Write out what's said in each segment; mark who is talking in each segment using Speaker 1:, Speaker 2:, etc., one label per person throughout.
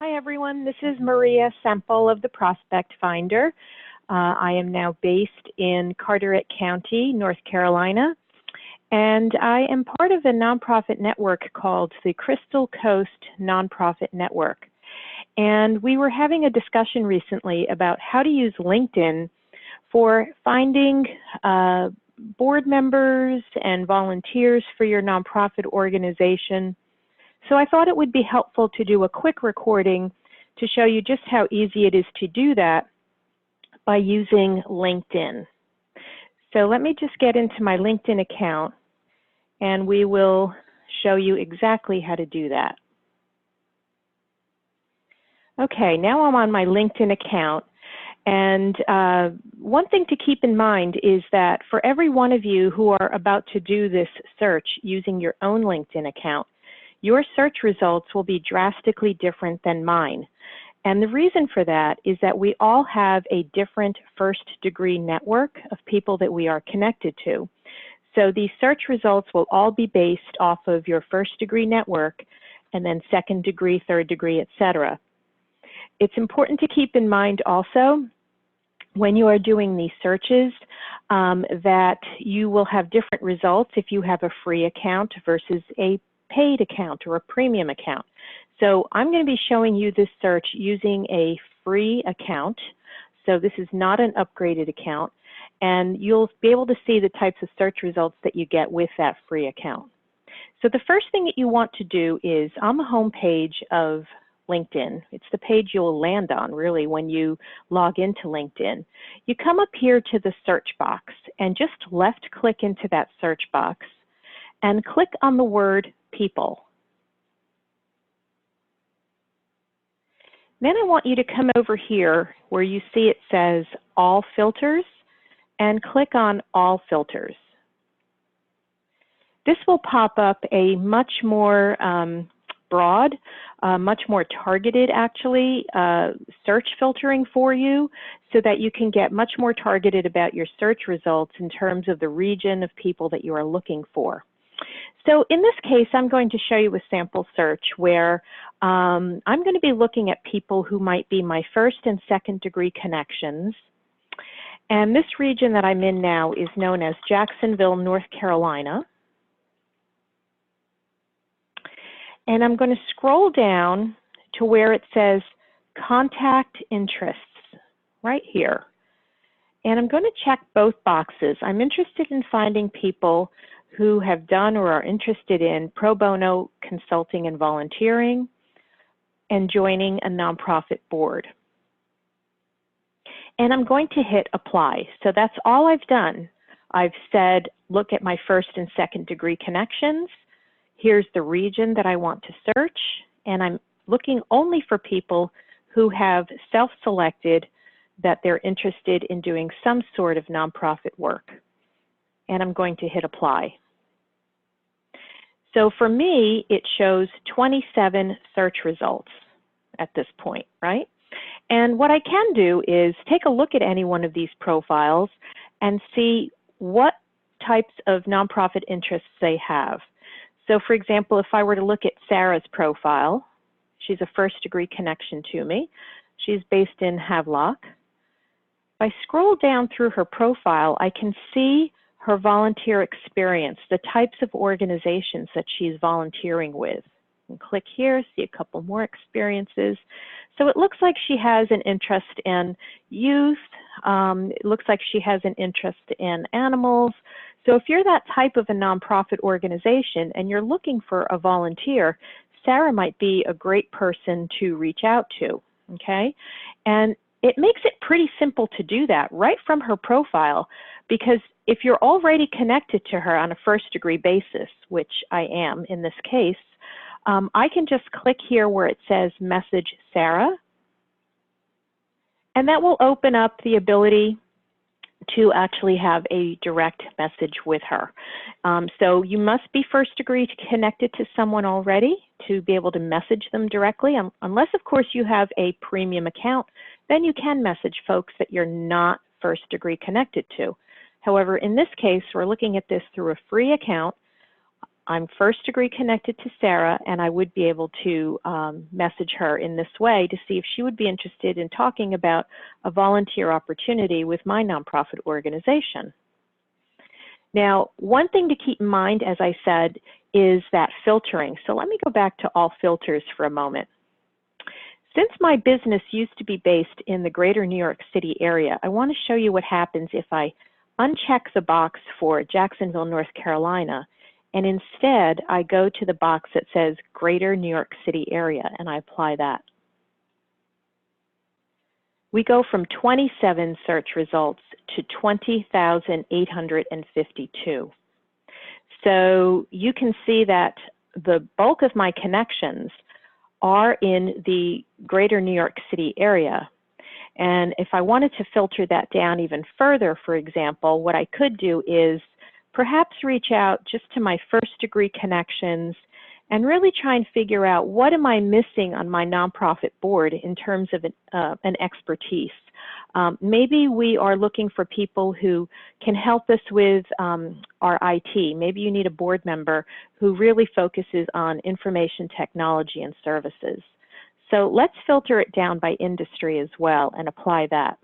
Speaker 1: Hi everyone, this is Maria Semple of the Prospect Finder. I am now based in Carteret County, North Carolina, and I am part of a nonprofit network called the Crystal Coast Nonprofit Network. And we were having a discussion recently about how to use LinkedIn for finding board members and volunteers for your nonprofit organization. So I thought it would be helpful to do a quick recording to show you just how easy it is to do that by using LinkedIn. So let me just get into my LinkedIn account and we will show you exactly how to do that. Okay, now I'm on my LinkedIn account, and one thing to keep in mind is that for every one of you who are about to do this search using your own LinkedIn account, your search results will be drastically different than mine. And the reason for that is that we all have a different first-degree network of people that we are connected to. So these search results will all be based off of your first-degree network and then second degree, third degree, etc. It's important to keep in mind also when you are doing these searches that you will have different results if you have a free account versus a paid account or a premium account. So I'm going to be showing you this search using a free account. So this is not an upgraded account, and you'll be able to see the types of search results that you get with that free account. So the first thing that you want to do is on the home page of LinkedIn, it's the page you'll land on really when you log into LinkedIn. You come up here to the search box and just left click into that search box and click on the word people. Then I want you to come over here where you see it says all filters and click on all filters. This will pop up a much more broad, much more targeted actually search filtering for you so that you can get much more targeted about your search results in terms of the region of people that you are looking for. So in this case, I'm going to show you a sample search where I'm going to be looking at people who might be my first and second degree connections. And this region that I'm in now is known as Jacksonville, North Carolina. And I'm going to scroll down to where it says contact interests right here. And I'm going to check both boxes. I'm interested in finding people who have done or are interested in pro bono consulting and volunteering and joining a nonprofit board. And I'm going to hit apply. So that's all I've done. I've said, look at my first and second degree connections. Here's the region that I want to search. And I'm looking only for people who have self-selected that they're interested in doing some sort of nonprofit work. And I'm going to hit apply. So for me, it shows 27 search results at this point, right? And what I can do is take a look at any one of these profiles and see what types of nonprofit interests they have. So for example, if I were to look at Sarah's profile, she's a first degree connection to me. She's based in Havelock. If I scroll down through her profile, I can see her volunteer experience, the types of organizations that she's volunteering with. And click here, see a couple more experiences. So it looks like she has an interest in youth. It looks like she has an interest in animals. So if you're that type of a nonprofit organization and you're looking for a volunteer, Sarah might be a great person to reach out to, okay? And it makes it pretty simple to do that right from her profile, because if you're already connected to her on a first degree basis, which I am in this case, I can just click here where it says message Sarah, and that will open up the ability to actually have a direct message with her. So you must be first degree connected to someone already to be able to message them directly, unless of course you have a premium account, then you can message folks that you're not first degree connected to. However, in this case, we're looking at this through a free account. I'm first degree connected to Sarah, and I would be able to message her in this way to see if she would be interested in talking about a volunteer opportunity with my nonprofit organization. Now, one thing to keep in mind, as I said, is that filtering. So let me go back to all filters for a moment. Since my business used to be based in the greater New York City area, I want to show you what happens if I uncheck the box for Jacksonville, North Carolina, and instead I go to the box that says Greater New York City area, and I apply that. We go from 27 search results to 20,852. So you can see that the bulk of my connections are in the greater New York City area. And if I wanted to filter that down even further, for example, what I could do is perhaps reach out just to my first degree connections and really try and figure out what am I missing on my nonprofit board in terms of an expertise. Maybe we are looking for people who can help us with our IT. Maybe you need a board member who really focuses on information technology and services. So let's filter it down by industry as well and apply that.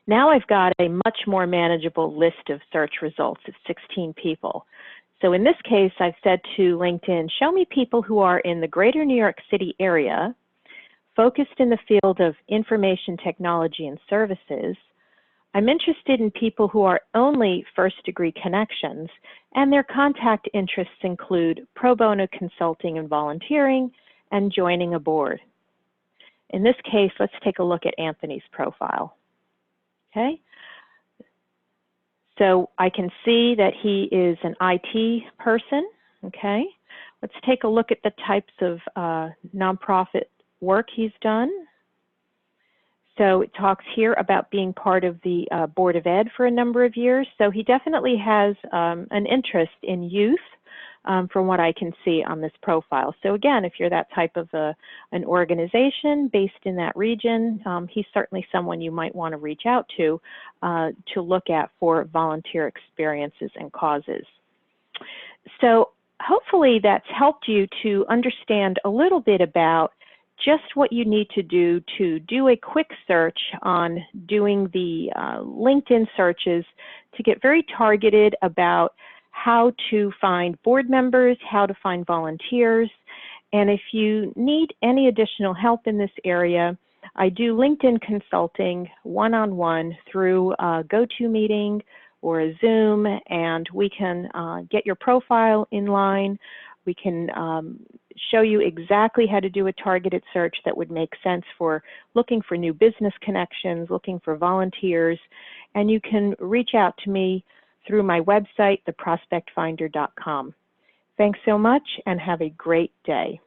Speaker 1: Now I've got a much more manageable list of search results of 16 people. So in this case, I've said to LinkedIn, show me people who are in the greater New York City area, focused in the field of information technology and services. I'm interested in people who are only first degree connections, and their contact interests include pro bono consulting and volunteering, and joining a board. In this case, let's take a look at Anthony's profile. Okay. So I can see that he is an IT person. Okay. Let's take a look at the types of nonprofit work he's done. So it talks here about being part of the Board of Ed for a number of years. So he definitely has an interest in youth. From what I can see on this profile. So again, if you're that type of an organization based in that region, he's certainly someone you might want to reach out to look at for volunteer experiences and causes. So hopefully that's helped you to understand a little bit about just what you need to do a quick search on doing the LinkedIn searches to get very targeted about how to find board members, how to find volunteers. And if you need any additional help in this area, I do LinkedIn consulting one-on-one through a GoToMeeting or a Zoom, and we can get your profile in line. We can show you exactly how to do a targeted search that would make sense for looking for new business connections, looking for volunteers, and you can reach out to me through my website, theprospectfinder.com. Thanks so much and have a great day.